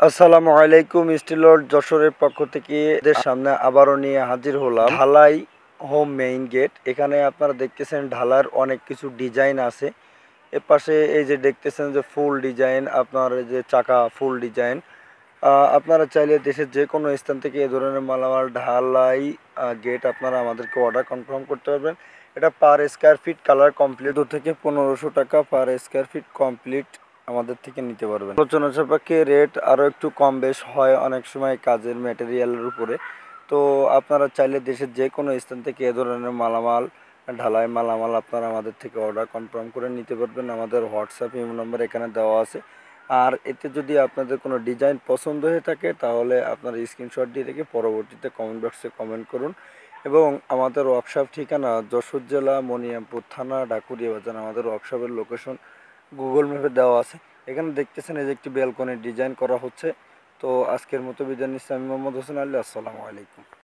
আসসালামু আলাইকুম। স্টিলর যশোরের পক্ষ থেকে এদের সামনে আবারও নিয়ে হাজির হলাম ঢালাই হোম মেইন গেট। এখানে আপনারা দেখতেছেন ঢালার অনেক কিছু ডিজাইন আছে। এপাশে এই যে দেখতেছেন যে ফুল ডিজাইন, আপনার এই যে চাকা ফুল ডিজাইন। আপনারা চাইলে দেশের যে কোনো স্থান থেকে এই ধরনের মালামাল ঢালাই গেট আপনারা আমাদেরকে অর্ডার কনফার্ম করতে পারবেন। এটা per square feet colour complete থেকে 1500 টাকা পার স্কোয়ার ফিট কমপ্লিট আমাদের থেকে নিতে পারবেন। আলোচনা সাপেক্ষে রেট আরও একটু কম বেশ হয় অনেক সময় কাজের ম্যাটেরিয়ালের উপরে। তো আপনারা চাইলে দেশের যে কোনো স্থান থেকে এ ধরনের মালামাল ঢালাই মালামাল আপনারা আমাদের থেকে অর্ডার কনফার্ম করে নিতে পারবেন। আমাদের হোয়াটসঅ্যাপ ইমো নম্বর এখানে দেওয়া আছে। আর এতে যদি আপনাদের কোনো ডিজাইন পছন্দ হয়ে থাকে তাহলে আপনারা স্ক্রিনশট দিয়ে রেখে পরবর্তীতে কমেন্ট বক্সে কমেন্ট করুন। এবং আমাদের ওয়ার্কশপ ঠিকানা যশোর জেলা মনিরামপুর থানা ঢাকুরিয়া বাজার। আমাদের ওয়ার্কশপের লোকেশন গুগল ম্যাপে দেওয়া আছে। এখানে দেখতেছেন এই যে একটি ব্যালকনির ডিজাইন করা হচ্ছে। তো আজকের মতো বিদায় নিচ্ছি আমি মোহাম্মদ হোসেন আলী। আসসালামু আলাইকুম।